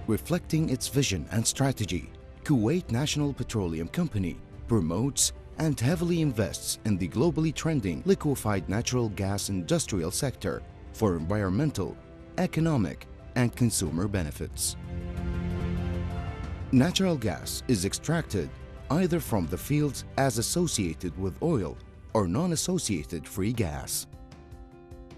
Reflecting its vision and strategy, Kuwait National Petroleum Company promotes and heavily invests in the globally trending liquefied natural gas industrial sector for environmental, economic, and consumer benefits. Natural gas is extracted either from the fields as associated with oil or non-associated free gas,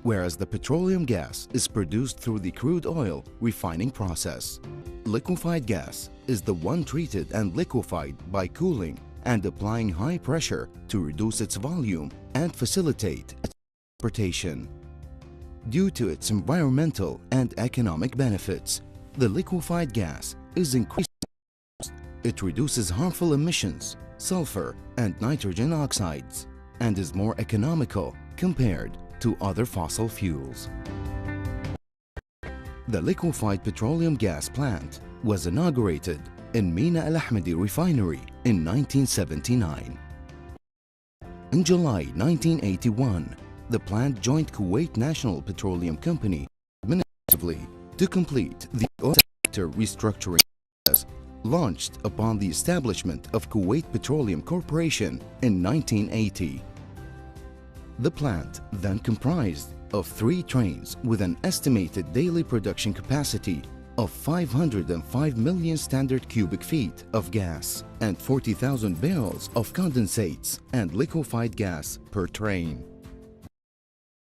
whereas the petroleum gas is produced through the crude oil refining process. Liquefied gas is the one treated and liquefied by cooling and applying high pressure to reduce its volume and facilitate its transportation. Due to its environmental and economic benefits, the liquefied gas is increasing. It reduces harmful emissions, sulfur and nitrogen oxides, and is more economical compared to other fossil fuels. The liquefied petroleum gas plant was inaugurated in Mina Al Ahmadi refinery in 1979. In July 1981, the plant joined Kuwait National Petroleum Company administratively to complete the oil sector restructuring process launched upon the establishment of Kuwait Petroleum Corporation in 1980. The plant then comprised of 3 trains with an estimated daily production capacity of 505 million standard cubic feet of gas and 40,000 barrels of condensates and liquefied gas per train.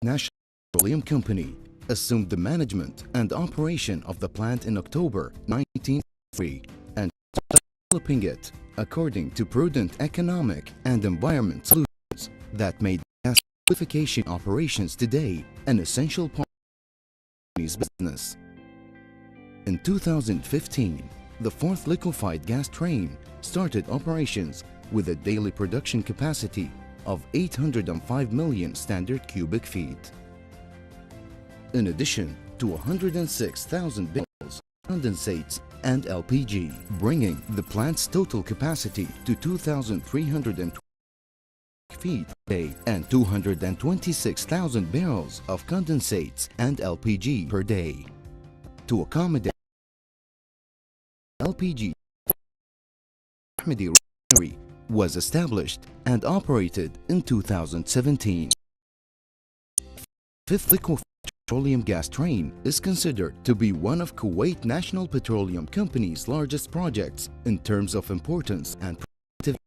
National Petroleum Company assumed the management and operation of the plant in October 1993 and started developing it according to prudent economic and environment solutions that made gas liquefaction operations today an essential part of the company's business. In 2015, the 4th liquefied gas train started operations with a daily production capacity of 805 million standard cubic feet. In addition to 106,000 barrels of condensates and LPG, bringing the plant's total capacity to 2,320 feet per day and 226,000 barrels of condensates and LPG per day. To accommodate LPG, Ahmadi refinery was established and operated in 2017. 5th liquefied petroleum gas train is considered to be one of Kuwait National Petroleum Company's largest projects in terms of importance and productivity,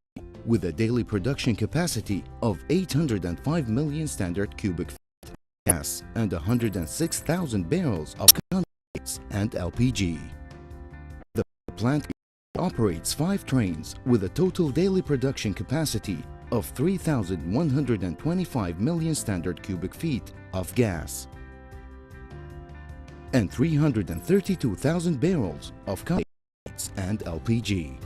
with a daily production capacity of 805 million standard cubic feet of gas and 106,000 barrels of condensates and LPG. The plant operates 5 trains with a total daily production capacity of 3,125 million standard cubic feet of gas and 332,000 barrels of condensates and LPG.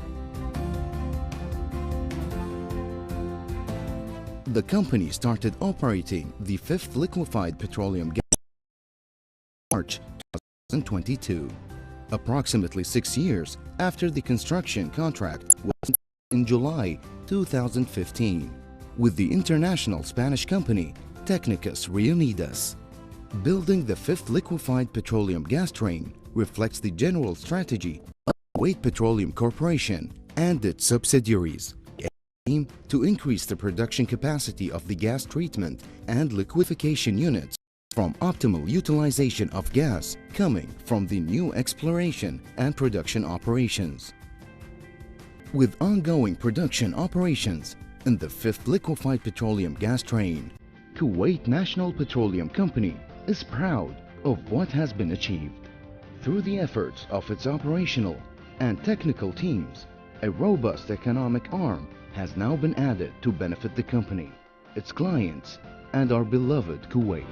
The company started operating the 5th liquefied petroleum gas in March 2022, approximately 6 years after the construction contract was in July 2015 with the international Spanish company Técnicas Reunidas. Building the 5th liquefied petroleum gas train reflects the general strategy of Kuwait Petroleum Corporation and its subsidiaries, aim to increase the production capacity of the gas treatment and liquefaction units from optimal utilization of gas coming from the new exploration and production operations. With ongoing production operations in the 5th liquefied petroleum gas train, Kuwait National Petroleum Company is proud of what has been achieved. Through the efforts of its operational and technical teams, a robust economic arm has now been added to benefit the company, its clients, and our beloved Kuwait.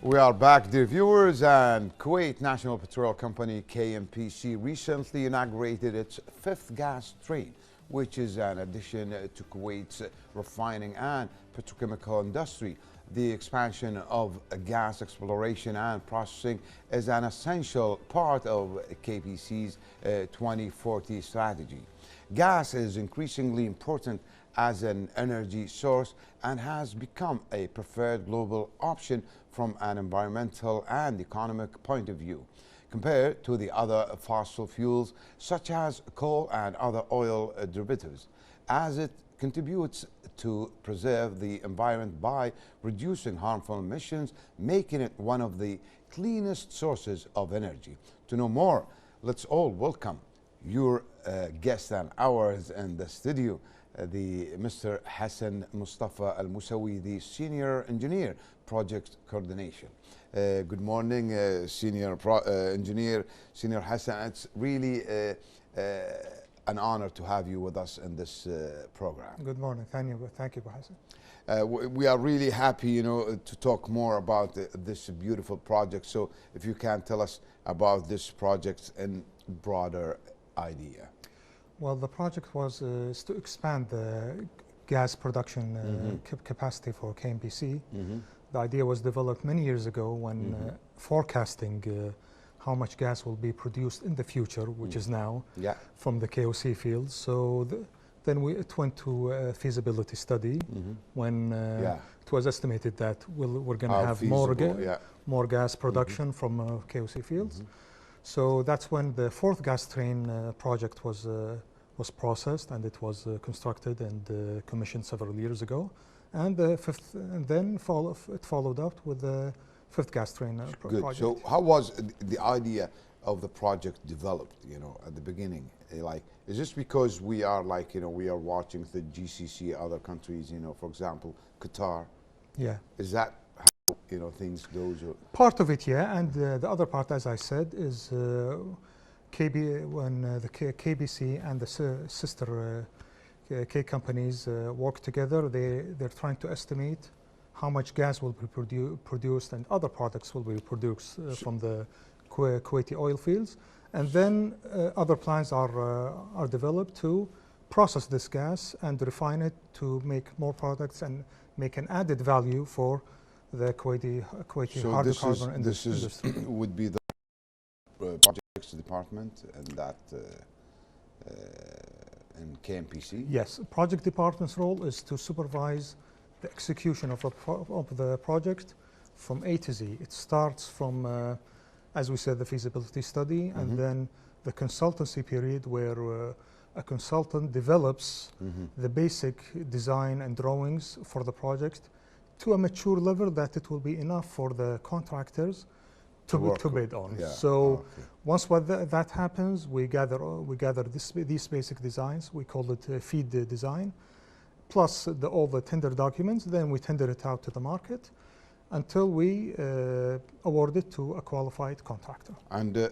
We are back, dear viewers, and Kuwait National Petroleum Company, KNPC, recently inaugurated its 5th gas train which is an addition to Kuwait's refining and petrochemical industry. The expansion of gas exploration and processing is an essential part of KPC's 2040 strategy. Gas is increasingly important as an energy source and has become a preferred global option from an environmental and economic point of view, compared to the other fossil fuels such as coal and other oil derivatives, as it contributes to preserve the environment by reducing harmful emissions, making it one of the cleanest sources of energy. To know more, let's all welcome your guest and ours in the studio, the Mr. Hassan Mustapha Al-Moussawi, the Senior Engineer, Project Coordination. Good morning, Senior Engineer, Senior Hassan. It's really an honor to have you with us in this program. Good morning. Thank you, Hassan. We are really happy, to talk more about this beautiful project. So if you can tell us about this project and broader idea. Well, the project was is to expand the gas production capacity for KNPC. The idea was developed many years ago when forecasting how much gas will be produced in the future, which is now, from the KOC fields. So then it went to a feasibility study when it was estimated that we're going to have more gas production from KOC fields. So that's when the fourth gas train project was processed, and it was constructed and commissioned several years ago. And the fifth, and then it followed up with the fifth gas train project. So how was the idea of the project developed, at the beginning? Like, is this because we are we are watching the GCC, other countries, for example, Qatar? Yeah. Is that how, things goes? Part of it, yeah. And the other part, as I said, is when the KBC and the sister K companies work together, they're trying to estimate how much gas will be produced and other products will be produced from the Kuwaiti oil fields. And then other plans are developed to process this gas and refine it to make more products and make an added value for the Kuwaiti hydrocarbon industry. This would be the projects department and that in KNPC? Yes, project department's role is to supervise the execution of the project from A to Z. It starts from, as we said, the feasibility study, and then the consultancy period where a consultant develops the basic design and drawings for the project to a mature level that it will be enough for the contractors to bid on. Yeah. So once that happens, we gather these basic designs. We call it feed design, plus all the tender documents. Then we tender it out to the market until we award it to a qualified contractor. And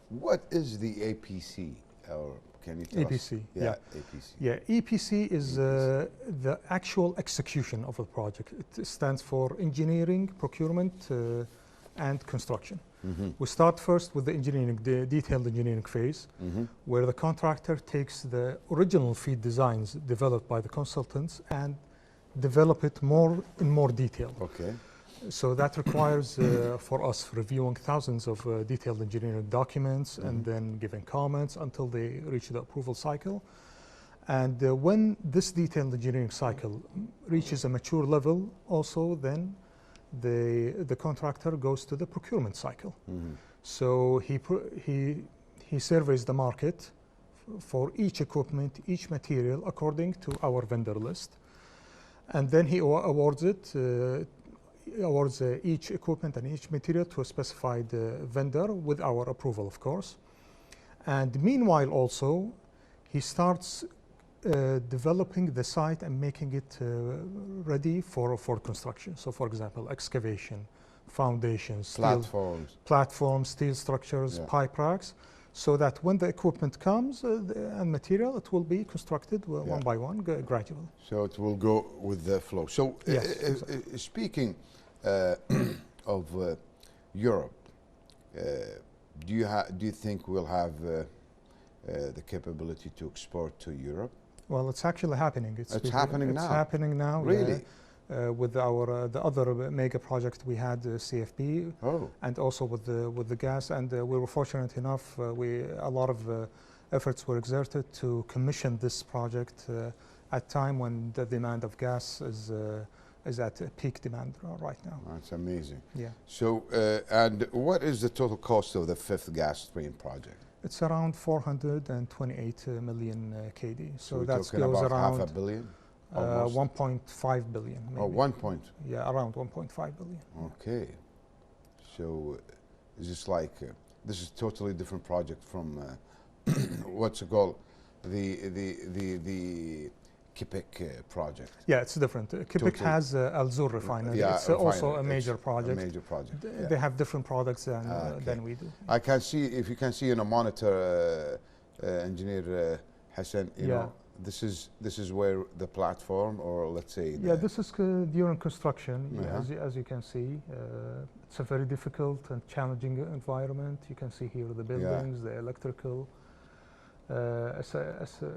what is the APC? Or can you tell APC, us? yeah. APC. Yeah, EPC is the actual execution of the project. It stands for engineering, procurement, and construction. We start first with the engineering, the detailed engineering phase, where the contractor takes the original feed designs developed by the consultants and develop it in more detail. Okay. So that requires for us reviewing thousands of detailed engineering documents and then giving comments until they reach the approval cycle. And when this detailed engineering cycle reaches a mature level, also then the contractor goes to the procurement cycle. So he surveys the market for each equipment, each material according to our vendor list, and then he awards each equipment and each material to a specified vendor with our approval, of course. And meanwhile, also he starts developing the site and making it ready for construction. So, for example, excavation, foundations, platforms, steel structures, pipe racks, so that when the equipment comes and material, it will be constructed one by one, gradually. So it will go with the flow. So, yes, speaking of Europe, do you think we'll have the capability to export to Europe? Well, it's actually happening. It's happening now? It's happening now. Really? Yeah. With our the other mega project we had, CFP, and also with the gas, and we were fortunate enough. A lot of efforts were exerted to commission this project at time when the demand of gas is at peak demand right now. That's amazing. Yeah. So, and what is the total cost of the fifth gas train project? It's around 428 million KD. So that talking goes about around half a billion? 1.5 billion. Maybe. Oh, 1 point. Yeah, around 1.5 billion. Okay. So, is this like this is totally different project from what's it called, the KPIC project? Yeah, it's different. KPIC has Al Zur refinery. Yeah, it's also a major project. A major project. They have different products than we do. I can see, if you can see in a monitor, Engineer Hassan, you know, this is where the platform, or let's say, this is during construction. As you can see, it's a very difficult and challenging environment. You can see here the buildings, the electrical,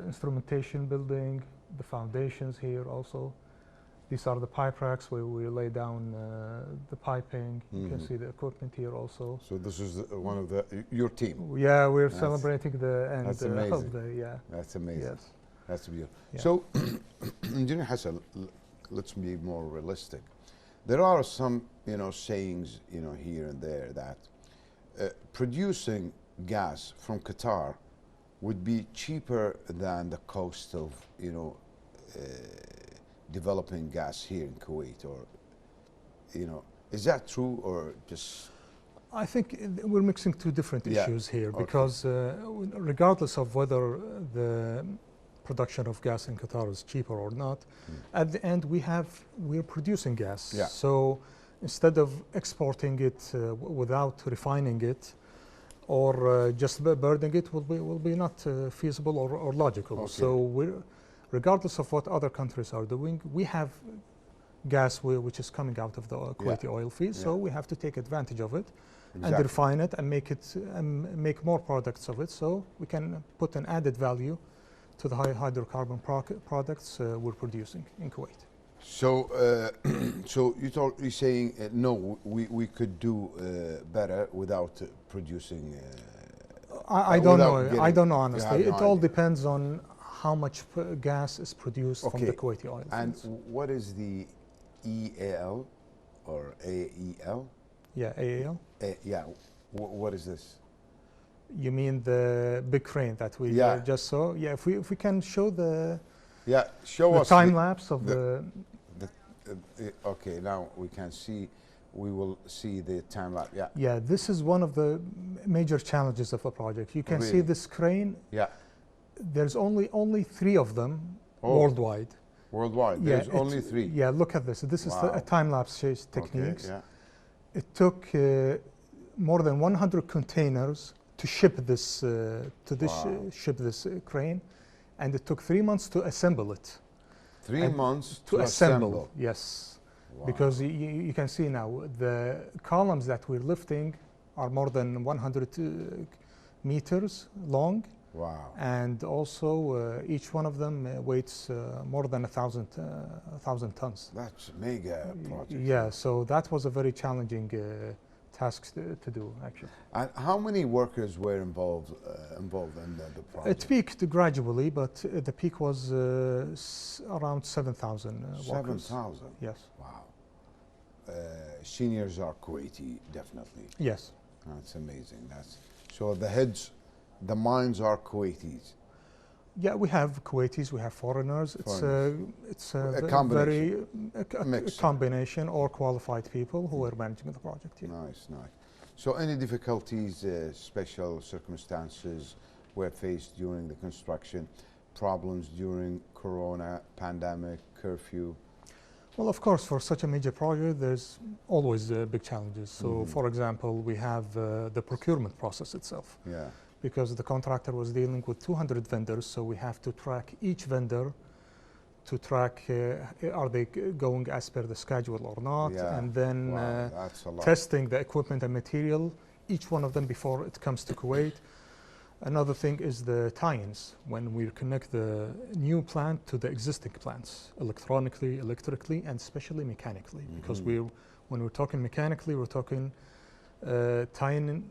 instrumentation building, the foundations here also. These are the pipe racks where we lay down the piping. You can see the equipment here also. So this is one of your team? Yeah, we're celebrating the end of the, That's amazing. Yes. That's beautiful. Yeah. So, Engineer Hassan, let's be more realistic. There are some, sayings, here and there that producing gas from Qatar would be cheaper than the cost of, developing gas here in Kuwait, or, is that true, or just? I think we're mixing two different issues here, because regardless of whether the production of gas in Qatar is cheaper or not, at the end we're producing gas. Yeah. So instead of exporting it without refining it, or just burning it, will be not feasible or logical. Okay. So regardless of what other countries are doing, we have gas which is coming out of the Kuwaiti oil field. So we have to take advantage of it and refine it and make more products of it, so we can put an added value to the hydrocarbon products we're producing in Kuwait. So, so you're saying no, we could do better without producing. I don't know. I don't know honestly. It all depends on how much gas is produced from the Kuwaiti oil fields. And what is the EAL or AEL? Yeah, AEL. Yeah. What is this? You mean the big crane that we just saw? Yeah. If we can show the show us time lapse of the okay, now we can see. We will see the time lapse. Yeah. Yeah. This is one of the major challenges of a project. You can see this crane. Yeah. There's only 3 of them worldwide. Worldwide. There's only 3. Yeah. Look at this. This is a time lapse techniques. Okay, It took more than 100 containers to ship this ship this crane, and it took 3 months to assemble it. 3 months to assemble. Yes, because you can see now the columns that we're lifting are more than 100 meters long. Wow! And also each one of them weighs more than 1,000 tons. That's mega project. Yeah, so that was a very challenging task to do, actually. And how many workers were involved in the project? It peaked gradually, but the peak was around 7,000 workers. 7,000? Yes. Wow. Seniors are Kuwaiti, definitely. Yes. That's amazing. So the heads, the minds are Kuwaitis. Yeah, we have Kuwaitis, we have foreigners. It's a combination. Very combination or qualified people who are managing the project. Yeah. Nice. So any difficulties, special circumstances were faced during the construction, problems during Corona, pandemic, curfew? Well, of course, for such a major project, there's always big challenges. So, for example, we have the procurement process itself. Yeah. Because the contractor was dealing with 200 vendors, so we have to track each vendor to track are they going as per the schedule or not, and then testing the equipment and material, each one of them before it comes to Kuwait. Another thing is the tie-ins, when we connect the new plant to the existing plants, electronically, electrically, and especially mechanically. Because when we're talking mechanically, we're talking tying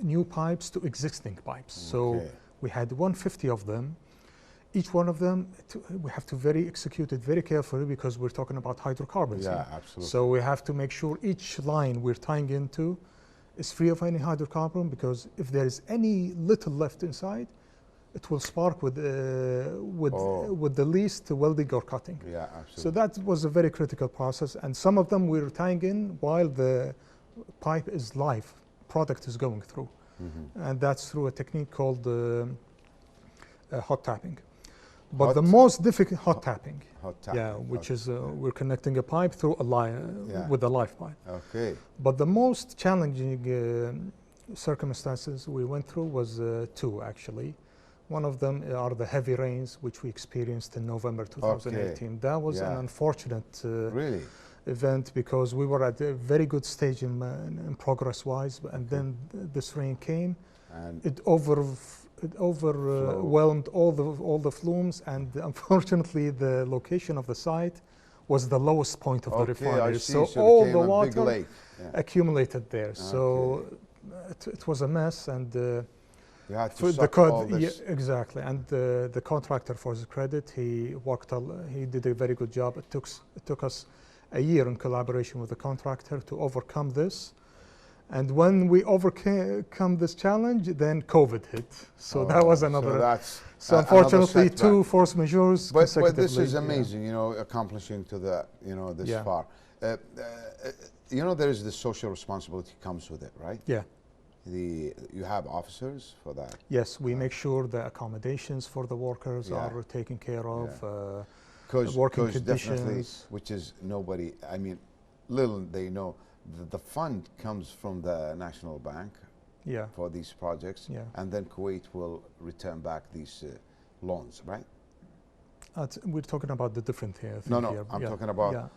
new pipes to existing pipes. So we had 150 of them. Each one of them, we have to execute it very carefully because we're talking about hydrocarbons. Yeah, absolutely. So we have to make sure each line we're tying into is free of any hydrocarbon, because if there is any little left inside, it will spark with the least welding or cutting. Yeah, absolutely. So that was a very critical process, and some of them we were tying in while the pipe is live, product is going through, and that's through a technique called hot tapping. But the most difficult hot tapping. Yeah, which is we're connecting a pipe through a with a live pipe. Okay. But the most challenging circumstances we went through was two, actually. One of them are the heavy rains, which we experienced in November 2018. That was an unfortunate event, because we were at a very good stage in progress-wise, and then this rain came, and it overwhelmed all the flumes, and unfortunately the location of the site was the lowest point of the refinery. So all the water accumulated there. So it was a mess, and you had to suck all this. Exactly. And the contractor, for his credit, he did a very good job. It took us a year in collaboration with the contractor to overcome this. And when we overcome this challenge, then COVID hit. So that was another. So unfortunately, two force majeures consecutively. But this is amazing, you know, accomplishing to the, you know, this far. You know, there is the social responsibility comes with it, right? Yeah. You have officers for that. Yes, we make sure the accommodations for the workers are taken care of. Working conditions, which is nobody. I mean, little they know. The fund comes from the National Bank for these projects, and then Kuwait will return back these loans, right? We're talking about the different here. No, I'm talking about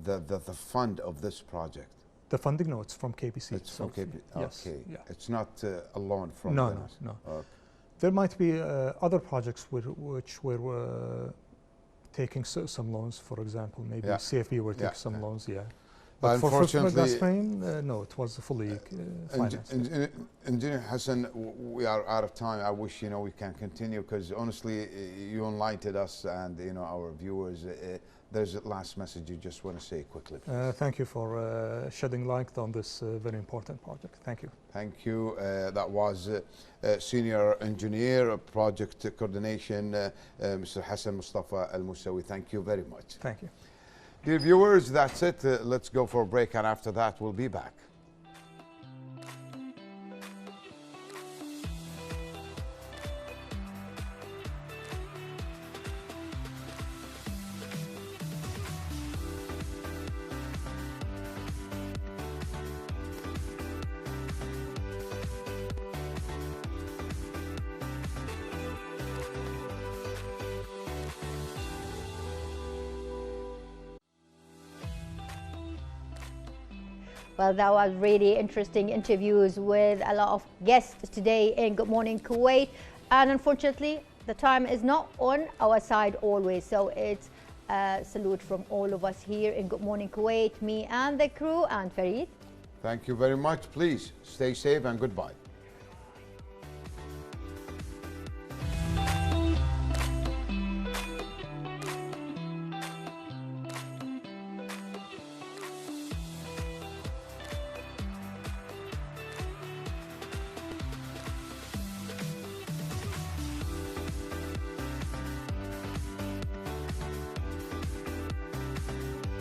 the fund of this project. The funding, no, it's from KPC. It's from KPC. Yes. Okay. It's not a loan from. No. Okay. There might be other projects which were taking some loans. For example, maybe CFB were taking some loans. Yeah. But unfortunately, no, it was fully financed. Engineer Hassan, we are out of time. I wish, you know, we can continue, because honestly, you enlightened us and, you know, our viewers. There's a last message you just want to say quickly, please. Thank you for shedding light on this very important project. Thank you. Thank you. That was Senior Engineer Project Coordination, Mr. Hassan Mustapha Al-Moussawi. Thank you very much. Thank you. Dear viewers, that's it. Let's go for a break, and after that, we'll be back. Well, that was really interesting interviews with a lot of guests today in Good Morning Kuwait. And unfortunately, the time is not on our side always. So it's a salute from all of us here in Good Morning Kuwait, me and the crew, and Farid. Thank you very much. Please stay safe and goodbye.